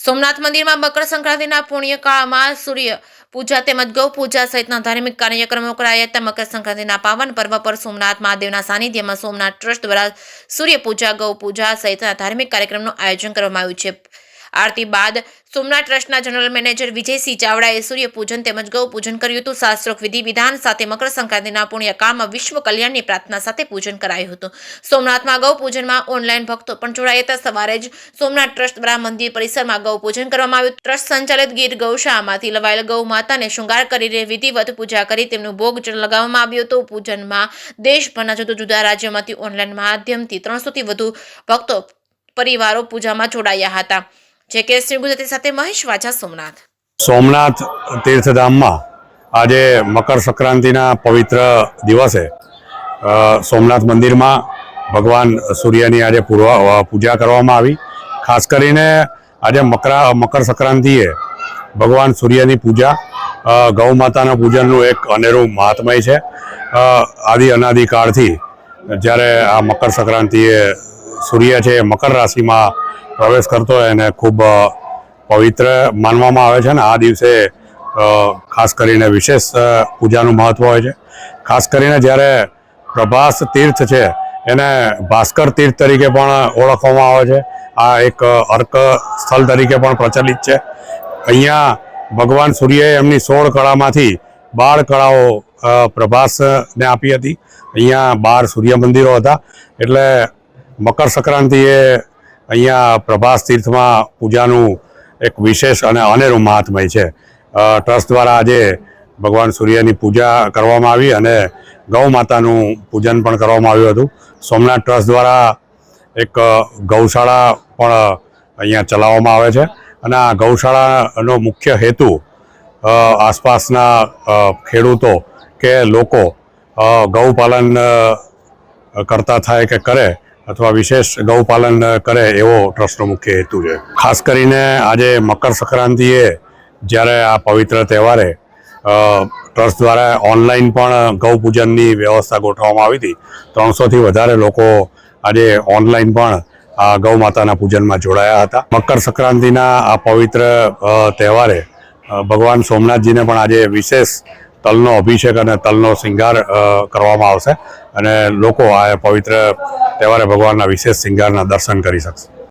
સોમનાથ મંદિરમાં મકર સંક્રાંતિના પુણ્યકાળમાં સૂર્ય પૂજા તેમજ ગૌ પૂજા સહિતના ધાર્મિક કાર્યક્રમો કરાયા હતા। મકર સંક્રાંતિના પાવન પર્વ પર સોમનાથ મહાદેવના સાનિધ્યમાં સોમનાથ ટ્રસ્ટ દ્વારા સૂર્ય પૂજા ગૌ પૂજા સહિતના ધાર્મિક કાર્યક્રમનું આયોજન કરવામાં આવ્યું છે। આરતી બાદ સોમનાથ ટ્રસ્ટના જનરલ મેનેજર વિજયસિંહ ચાવડાએ સૂર્ય પૂજન તેમજ ગૌ પૂજન કર્યું હતું। શાસ્ત્રોક્ત વિધિ વિધાન સાથે મકર સંક્રાંતિના પુણ્યકાળમાં વિશ્વ કલ્યાણની પ્રાર્થના સાથે પૂજન કરાયું હતું। સોમનાથમાં ગૌ પૂજનમાં ઓનલાઈન ભક્તો પણ જોડાયા હતા। સવારે જ સોમનાથ ટ્રસ્ટ દ્વારા મંદિર પરિસરમાં ગૌ પૂજન કરવામાં આવ્યું। ટ્રસ્ટ સંચાલિત ગીર ગૌશાળામાંથી લવાયેલ ગૌ માતાને શૃંગાર કરીને વિધિવત પૂજા કરી તેમનું ભોગ લગાવવામાં આવ્યો હતો। પૂજનમાં દેશભરના જુદા જુદા રાજ્યોમાંથી ઓનલાઈન માધ્યમથી 300થી વધુ ભક્તો પરિવારો પૂજામાં જોડાયા હતા। જે શ્રી ગુજરાતી સાથે મહેશ વાજા સોમનાથ તીર્થધામમાં આજે મકર સંક્રાંતિના પવિત્ર દિવસે સોમનાથ મંદિરમાં ભગવાન સૂર્યની આજે પૂજા કરવામાં આવી। ખાસ કરીને આજે મકર સંક્રાંતિએ ભગવાન સૂર્યની પૂજા ગૌ માતાના પૂજનનું એક અનેરું મહાત્મય છે। આદિ અનાદિકાળથી જ્યારે આ મકર સંક્રાંતિએ સૂર્ય છે મકર રાશિમાં પ્રવેશ કરતો હોય અને ખૂબ પવિત્ર માનવામાં આવે છે અને આ દિવસે ખાસ કરીને વિશેષ પૂજાનું મહત્ત્વ હોય છે। ખાસ કરીને જ્યારે પ્રભાસ તીર્થ છે એને ભાસ્કર તીર્થ તરીકે પણ ઓળખવામાં આવે છે। આ એક અર્ક સ્થળ તરીકે પણ પ્રચલિત છે। અહીંયા ભગવાન સૂર્યએ એમની 16 કળામાંથી 12 કળાઓ પ્રભાસને આપી હતી। અહીંયા 12 સૂર્ય મંદિરો હતા એટલે મકર સંક્રાંતિએ અહીંયા પ્રભાસ તીર્થમાં પૂજાનું એક વિશેષ અને અનેરું મહાત્મય છે। ટ્રસ્ટ દ્વારા આજે ભગવાન સૂર્યની પૂજા કરવામાં આવી અને ગૌ માતાનું પૂજન પણ કરવામાં આવ્યું હતું। સોમનાથ ટ્રસ્ટ દ્વારા એક ગૌશાળા પણ અહીંયા ચલાવવામાં આવે છે અને આ ગૌશાળાનો મુખ્ય હેતુ આસપાસના ખેડૂતો કે લોકો ગૌપાલન કરતા થાય કે કરે અથવા વિશેષ ગૌપાલન કરે એવો ટ્રસ્ટનો મુખ્ય હેતુ છે। ખાસ કરીને આજે મકર સંક્રાંતિએ જ્યારે આ પવિત્ર તહેવારે ટ્રસ્ટ દ્વારા ઓનલાઈન પણ ગૌ પૂજનની વ્યવસ્થા ગોઠવવામાં આવી હતી। 300થી વધારે લોકો આજે ઓનલાઈન પણ આ ગૌ માતાના પૂજનમાં જોડાયા હતા। મકર સંક્રાંતિના આ પવિત્ર તહેવારે ભગવાન સોમનાથજીને પણ આજે વિશેષ તલનો અભિષેક અને તલનો શૃંગાર કરવામાં આવશે અને લોકો આ પવિત્ર તહેવારે ભગવાનના વિશેષ શૃંગારના દર્શન કરી શકશે।